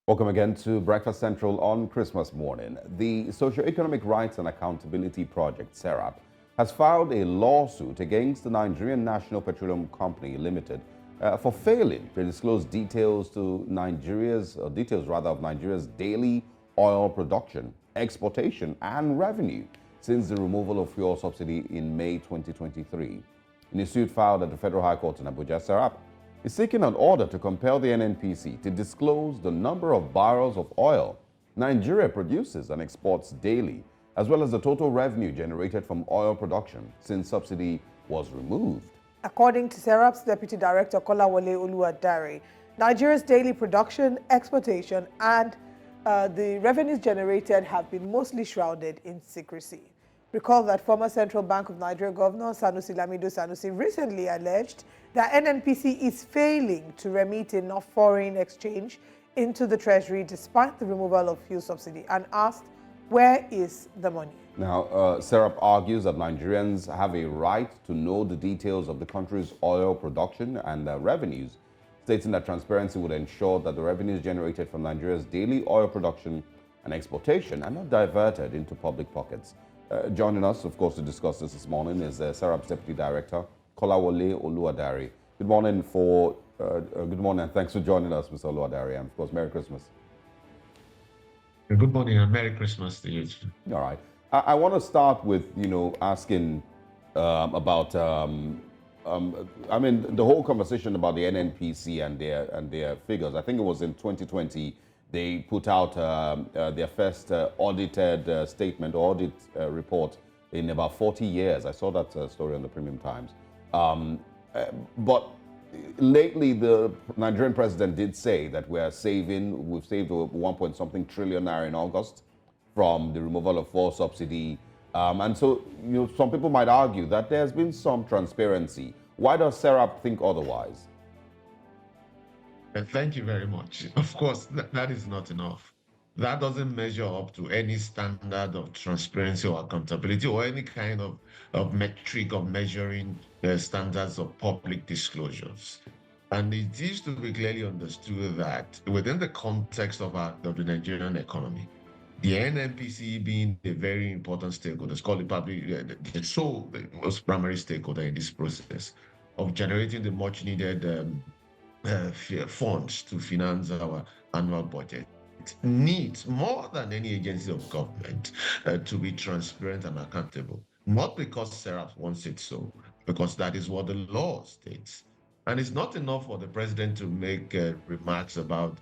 Welcome again to Breakfast Central on Christmas morning. The Socioeconomic Rights and Accountability Project, SERAP, has filed a lawsuit against the Nigerian National Petroleum Company Limited for failing to disclose details of Nigeria's daily oil production, exportation, and revenue since the removal of fuel subsidy in May 2023. In a suit filed at the Federal High Court in Abuja, SERAP is seeking an order to compel the NNPC to disclose the number of barrels of oil Nigeria produces and exports daily, as well as the total revenue generated from oil production since subsidy was removed. According to SERAP's Deputy Director Kolawole Oluwadare, Nigeria's daily production, exportation, and the revenues generated have been mostly shrouded in secrecy. Recall that former Central Bank of Nigeria Governor Sanusi Lamido Sanusi recently alleged that NNPC is failing to remit enough foreign exchange into the Treasury despite the removal of fuel subsidy and asked, where is the money? Now, SERAP argues that Nigerians have a right to know the details of the country's oil production and revenues, stating that transparency would ensure that the revenues generated from Nigeria's daily oil production and exportation are not diverted into public pockets. Joining us, of course, to discuss this morning is SERAP's Deputy Director, Kolawole Oluwadare. Good morning, and thanks for joining us, Mr. Oluwadare, and of course, Merry Christmas. Good morning and Merry Christmas to you. All right. I want to start with, asking about, the whole conversation about the NNPC and their figures. I think it was in 2020 they put out their first audited statement or audit report in about 40 years. I saw that story on the Premium Times. But lately, the Nigerian president did say that we've saved over 1 trillion naira in August from the removal of fuel subsidy. And so, some people might argue that there's been some transparency. Why does SERAP think otherwise? Thank you very much. Of course, that is not enough. That doesn't measure up to any standard of transparency or accountability or any kind of metric of measuring the standards of public disclosures. And it is to be clearly understood that within the context of the Nigerian economy, the NNPC being a very important stakeholder, it's called the most primary stakeholder in this process of generating the much needed funds to finance our annual budget. It needs more than any agency of government to be transparent and accountable, not because SERAP wants it so, because that is what the law states. And it's not enough for the president to make remarks about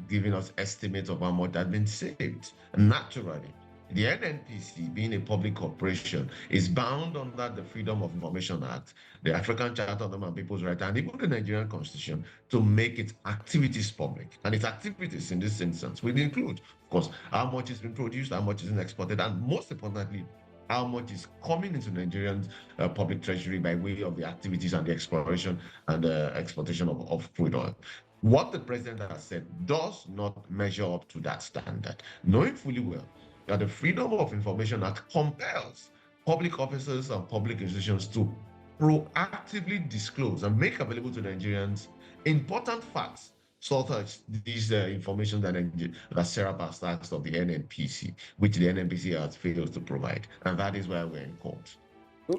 giving us estimates of how much has been saved. Naturally, the NNPC, being a public corporation, is bound under the Freedom of Information Act, the African Charter of Human People's Rights, and even the Nigerian Constitution to make its activities public. And its activities in this instance will include, of course, how much is being produced, how much is being exported, and most importantly, how much is coming into Nigerian public treasury by way of the activities and the exploration and exportation of crude oil. What the president has said does not measure up to that standard, knowing fully well that the Freedom of Information Act compels public officers and public institutions to proactively disclose and make available to Nigerians important facts, such as this information that SERAP has asked of the NNPC, which the NNPC has failed to provide, and that is why we're in court.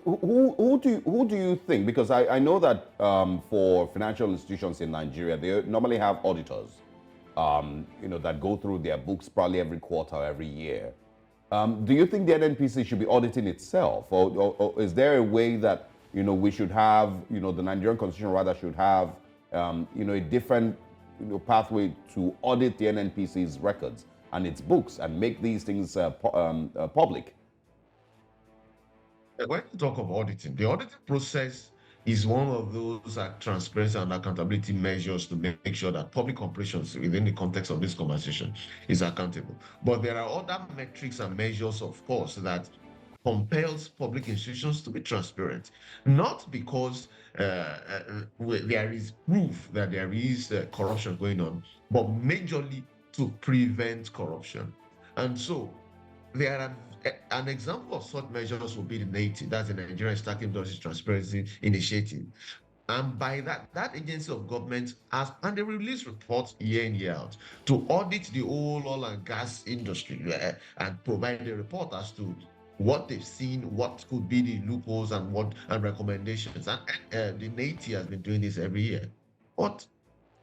Who do you think? Because I know that for financial institutions in Nigeria, they normally have auditors, that go through their books probably every quarter, every year. Do you think the NNPC should be auditing itself, or is there a way that we should have, the Nigerian Constitution rather should have, a different pathway to audit the NNPC's records and its books and make these things public? When you talk of auditing, the auditing process is one of those transparency and accountability measures to make sure that public operations within the context of this conversation is accountable. But there are other metrics and measures, of course, that compels public institutions to be transparent, not because there is proof that there is corruption going on, but majorly to prevent corruption. And so there are an example of such measures will be the NATI, that's the Nigerian Stacking Industries Transparency Initiative, And by that agency of government has, and they release reports year in, year out to audit the whole oil and gas industry and provide a report as to what they've seen, what could be the loopholes and recommendations. And the NATI has been doing this every year. But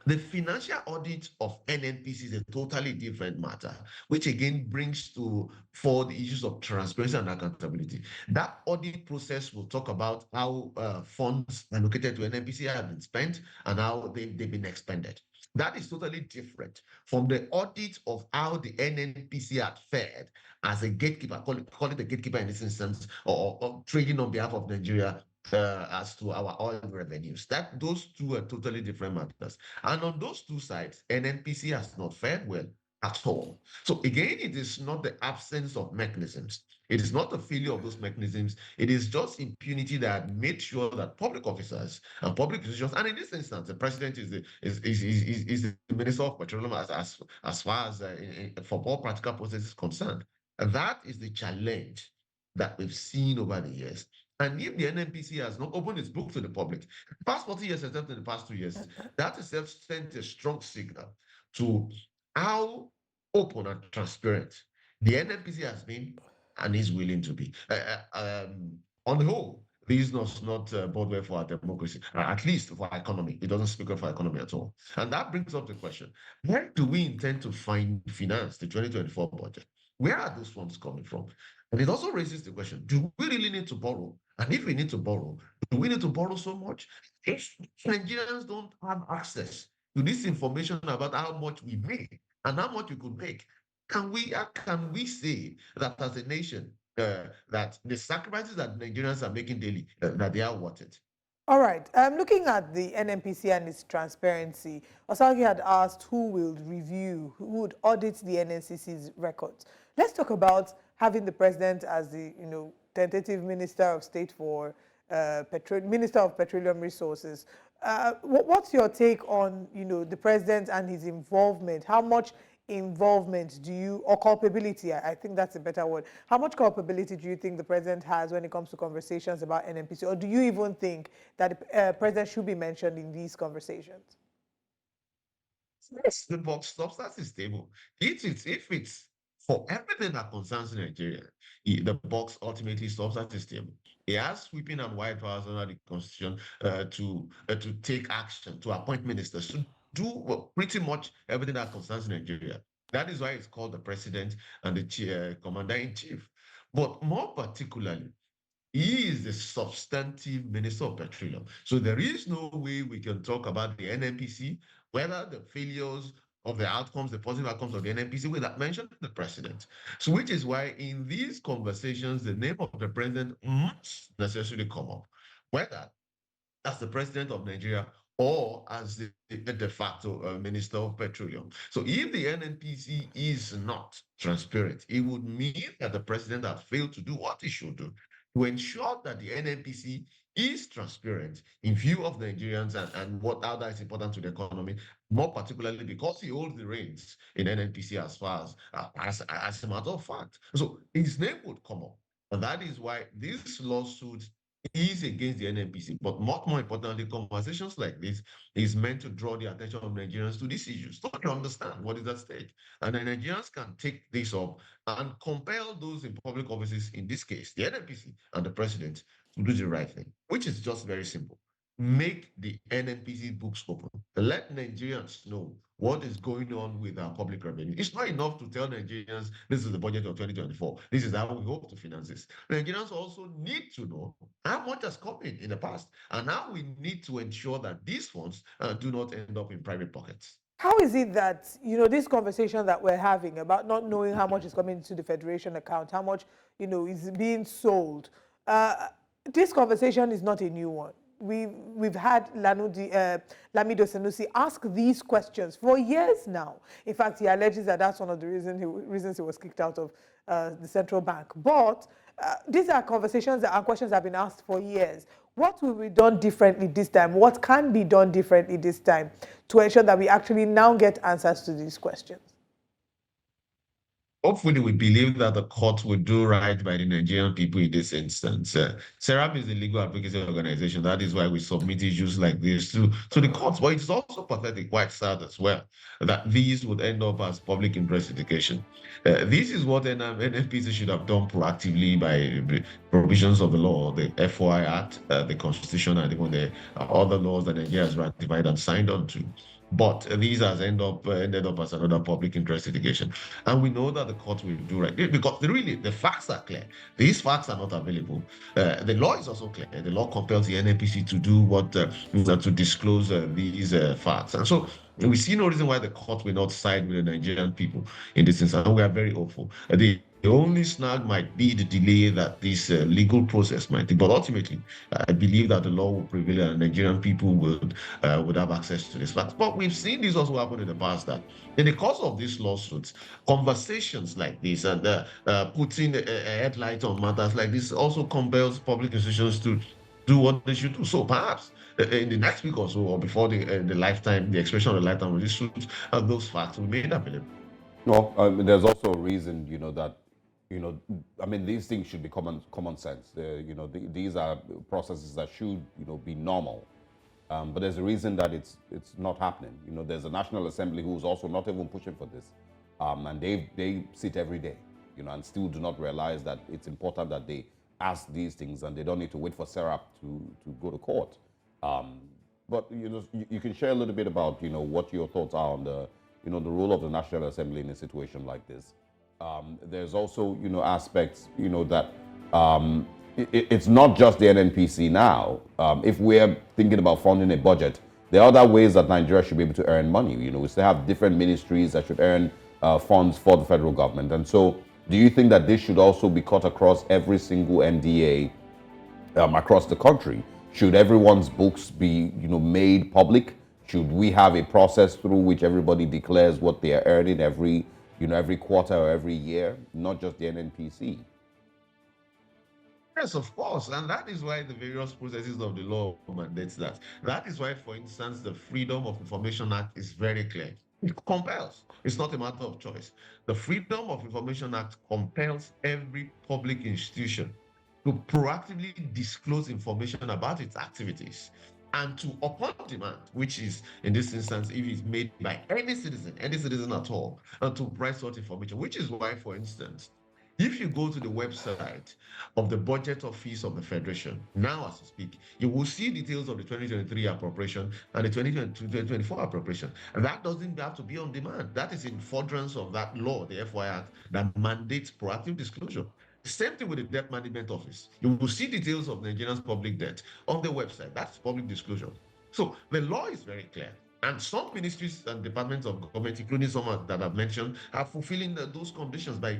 the financial audit of NNPC is a totally different matter, which again brings to for the issues of transparency and accountability. That audit process will talk about how funds allocated to NNPC have been spent and how they've been expended. That is totally different from the audit of how the NNPC had fared as a gatekeeper, call it a gatekeeper in this instance, or trading on behalf of Nigeria as to our oil revenues. Those two are totally different matters. And on those two sides, NNPC has not fared well at all. So again, it is not the absence of mechanisms. It is not the failure of those mechanisms. It is just impunity that made sure that public officers and public institutions, and in this instance, the president is the minister of petroleum as far as for all practical purposes is concerned. And that is the challenge that we've seen over the years. And if the NNPC has not opened its book to the public, the past 40 years, except in the past 2 years, that itself sent a strong signal to how open and transparent the NNPC has been and is willing to be. On the whole, this does not bode well for our democracy, at least for our economy. It doesn't speak well for our economy at all. And that brings up the question, where do we intend to finance the 2024 budget? Where are those funds coming from? And it also raises the question, do we really need to borrow? And if we need to borrow, do we need to borrow so much? If Nigerians don't have access to this information about how much we make and how much we could make, can we say that as a nation, that the sacrifices that Nigerians are making daily, that they are worth it? All right. Looking at the NNPC and its transparency, Osarogie had asked who will review, who would audit the NNCC's records. Let's talk about having the president as the tentative Minister of State for Minister of Petroleum Resources. What's your take on the president and his involvement? How much involvement do you, or culpability, I think that's a better word. How much culpability do you think the president has when it comes to conversations about NNPC? Or do you even think that the president should be mentioned in these conversations? Yes, the box substance is stable. If it's for everything that concerns Nigeria, the box ultimately substance is stable. He has sweeping and wide powers under the constitution to take action, to appoint ministers, to do pretty much everything that concerns Nigeria. That is why it's called the president and the commander in chief. But more particularly, he is the substantive minister of petroleum. So there is no way we can talk about the NNPC, whether the failures of the outcomes, the positive outcomes of the NNPC, without mentioning the president. So which is why in these conversations, the name of the president must necessarily come up, whether as the president of Nigeria or as the de facto minister of petroleum. So if the NNPC is not transparent, it would mean that the president has failed to do what he should do to ensure that the NNPC is transparent in view of Nigerians and how that is important to the economy, more particularly because he holds the reins in NNPC as far as a matter of fact. So his name would come up. And that is why this lawsuit is against the NNPC. But much more importantly, conversations like this is meant to draw the attention of Nigerians to these issues, so to understand what is at stake. And the Nigerians can take this up and compel those in public offices, in this case, the NNPC and the president, to do the right thing, which is just very simple. Make the NNPC books open. Let Nigerians know what is going on with our public revenue. It's not enough to tell Nigerians this is the budget of 2024. This is how we hope to finance this. Nigerians also need to know how much has come in the past, and now we need to ensure that these funds do not end up in private pockets. How is it that, this conversation that we're having about not knowing how much is coming into the Federation account, how much, is being sold, this conversation is not a new one. We've had Lamido Sanusi ask these questions for years now. In fact, he alleges that that's one of the reasons he was kicked out of the central bank. But these are conversations and questions that have been asked for years. What will be done differently this time? What can be done differently this time to ensure that we actually now get answers to these questions? Hopefully, we believe that the court will do right by the Nigerian people in this instance. SERAP is a legal advocacy organization. That is why we submit issues like this to the courts. But it's also pathetic, quite sad as well, that these would end up as public interest litigation. This is what NNPC should have done proactively by the provisions of the law, the FOI Act, the Constitution, and even the other laws that Nigeria has ratified and signed on to. But these has ended up as another public interest litigation. And we know that the court will do right because really the facts are clear. These facts are not available. The law is also clear. The law compels the NNPC to do what to disclose these facts. And so we see no reason why the court will not side with the Nigerian people in this instance. And we are very hopeful. The only snag might be the delay that this legal process might take. But ultimately, I believe that the law will prevail and Nigerian people would have access to this fact. But we've seen this also happen in the past that in the course of these lawsuits, conversations like this and putting a headlight on matters like this also compels public institutions to do what they should do. So perhaps in the next week or so, or before the expression of the lifetime of these suits, those facts will be made available. Well, there's also a reason, that, I mean, these things should be common sense. These are processes that should, be normal. But there's a reason that it's not happening. There's a National Assembly who's also not even pushing for this, and they sit every day, and still do not realize that it's important that they ask these things, and they don't need to wait for SERAP to go to court. But you can share a little bit about what your thoughts are on the the role of the National Assembly in a situation like this. There's also aspects that it's not just the NNPC now. If we're thinking about funding a budget, there are other ways that Nigeria should be able to earn money. We still have different ministries that should earn funds for the federal government. And so, do you think that this should also be cut across every single NDA across the country? Should everyone's books be made public? Should we have a process through which everybody declares what they are earning every quarter or every year, not just the NNPC? Yes, of course. And that is why the various processes of the law mandates that. That is why, for instance, the Freedom of Information Act is very clear. It compels. It's not a matter of choice. The Freedom of Information Act compels every public institution to proactively disclose information about its activities and to, upon demand, which is in this instance, if it's made by any citizen at all, and to provide such information, which is why, for instance, if you go to the website of the Budget Office of the Federation, now as we speak, you will see details of the 2023 appropriation and the 2024 appropriation. And that doesn't have to be on demand. That is in furtherance of that law, the FY Act, that mandates proactive disclosure. Same thing with the Debt Management Office. You will see details of Nigeria's public debt on the website. That's public disclosure. So the law is very clear. And some ministries and departments of government, including some that I've mentioned, are fulfilling those conditions by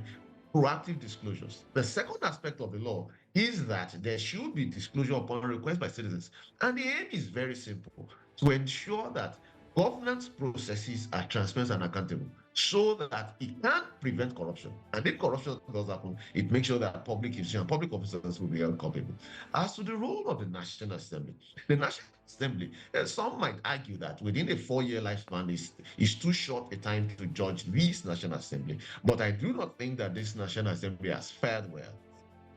proactive disclosures. The second aspect of the law is that there should be disclosure upon request by citizens. And the aim is very simple, to ensure that governance processes are transparent and accountable so that it can prevent corruption. And if corruption does happen, it makes sure that public institutions, public officers will be held culpable. As to the role of the National Assembly, the National Assembly, some might argue that within a 4-year lifespan is too short a time to judge this National Assembly. But I do not think that this National Assembly has fared well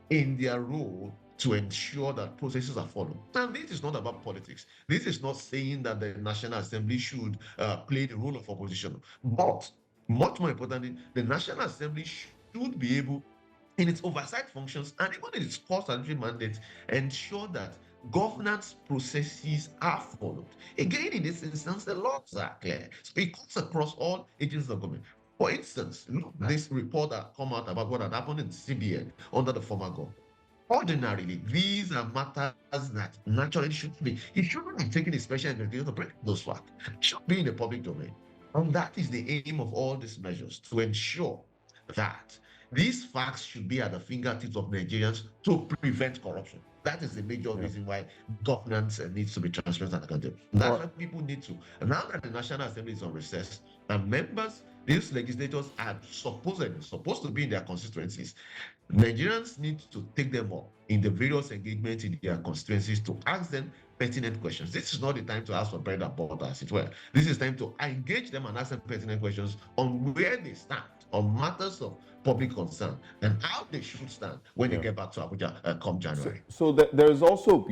in their role to ensure that processes are followed. And this is not about politics. This is not saying that the National Assembly should play the role of opposition. But much more importantly, the National Assembly should be able, in its oversight functions and even in its core statutory mandate, ensure that governance processes are followed. Again, in this instance, the laws are clear. So it cuts across all agencies of government. For instance, look, this report that come out about what had happened in CBN under the former government. Ordinarily, these are matters that naturally should be. It shouldn't be taken a special investigation to bring those facts. It should be in the public domain. And that is the aim of all these measures, to ensure that these facts should be at the fingertips of Nigerians to prevent corruption. That is the major reason why governance needs to be transparent and accountable. That's why people need to. And now that the National Assembly is on recess and members, these legislators are supposed to be in their constituencies, Nigerians need to take them up in the various engagements in their constituencies to ask them pertinent questions. This is not the time to ask for bread and butter, as it were. This is time to engage them and ask them pertinent questions on where they stand on matters of public concern and how they should stand when they get back to Abuja come January. So there is also,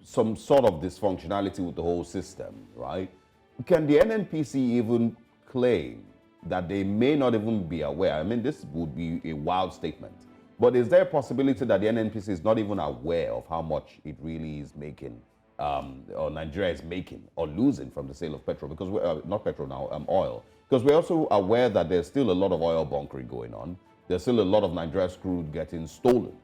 some sort of dysfunctionality with the whole system, right? Can the NNPC even claim that they may not even be aware? I mean, this would be a wild statement. But is there a possibility that the NNPC is not even aware of how much it really is making, or Nigeria is making or losing from the sale of petrol? Because we're, not petrol now, oil. Because we're also aware that there's still a lot of oil bunkering going on. There's still a lot of Nigeria's crude getting stolen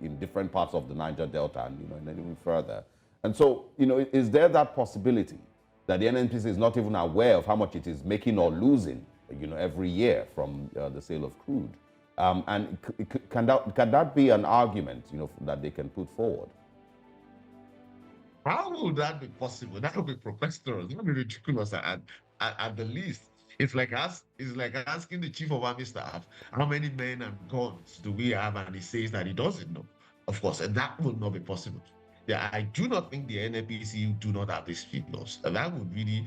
in different parts of the Niger Delta and, and then even further. And so, is there that possibility that the NNPC is not even aware of how much it is making or losing, every year from the sale of crude? And can that be an argument, that they can put forward? How would that be possible? That would be preposterous. That would be ridiculous at the least. It's like asking the chief of army staff, how many men and guns do we have? And he says that he doesn't know. Of course, and that would not be possible. Yeah, I do not think the NNPC do not have these figures. And that would really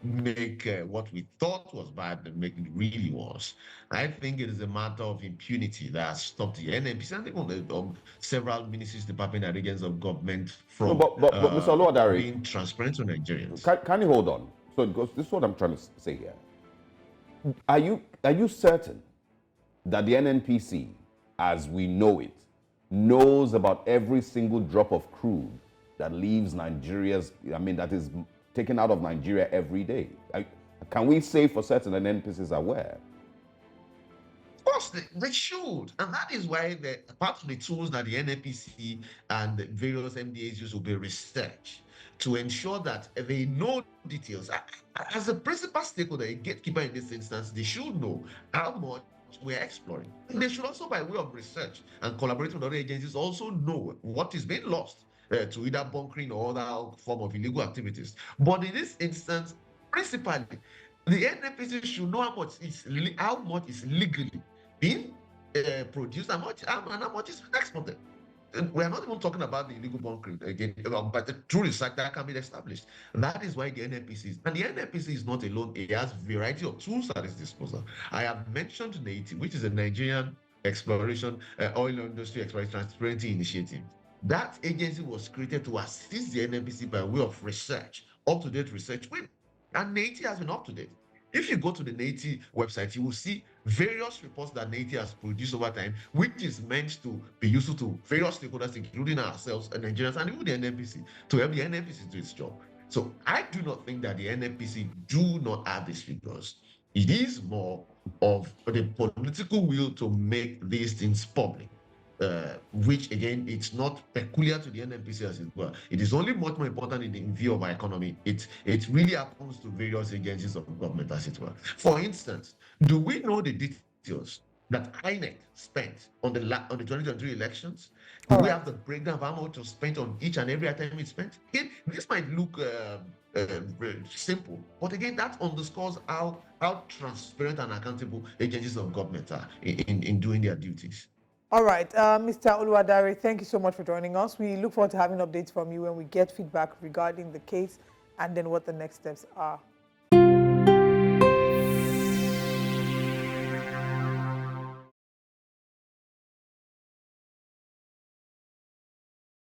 make what we thought was bad and make it really worse. I think it is a matter of impunity that has stopped the NNPC and even several ministries, departments, and agents of government from but Mr. Oluwadare, being transparent to Nigerians. Can you hold on? So this is what I'm trying to say here. Are you certain that the NNPC, as we know it, knows about every single drop of crude that leaves that is taken out of Nigeria every day? Can we say for certain that NNPC is aware? Of course, they should. And that is why part of the tools that the NNPC and the various MDAs use will be research to ensure that they know details. As a principal stakeholder, a gatekeeper in this instance, they should know how much we're exploring. And they should also, by way of research and collaborating with other agencies, also know what is being lost to either bunkering or other form of illegal activities. But in this instance, principally, the NNPC should know how much is legally being produced and how much is exported. And we are not even talking about the illegal bunkering again, but the true research that can be established. And that is why the NNPC is, and the NNPC is not alone. It has a variety of tools at its disposal. I have mentioned NATI, which is a Nigerian Exploration Oil Industry Exploration Transparency Initiative. That agency was created to assist the NNPC by way of research, up-to-date research, and NATI has been up to date. If you go to the NATI website, you will see various reports that NATI has produced over time, which is meant to be useful to various stakeholders, including ourselves and Nigerians and even the NNPC, to help the NNPC do its job. So I do not think that the NNPC do not have these figures. It is more of the political will to make these things public. Which again, it's not peculiar to the NNPC as it were. It is only much more important in view of our economy. It really happens to various agencies of government as it were. For instance, do we know the details that INEC spent on the 2023 elections? Do we have the breakdown of how much was spent on each and every item it spent? This might look very simple, but again, that underscores how transparent and accountable agencies of government are in doing their duties. All right, Mr. Oluwadare, thank you so much for joining us. We look forward to having updates from you when we get feedback regarding the case and then what the next steps are.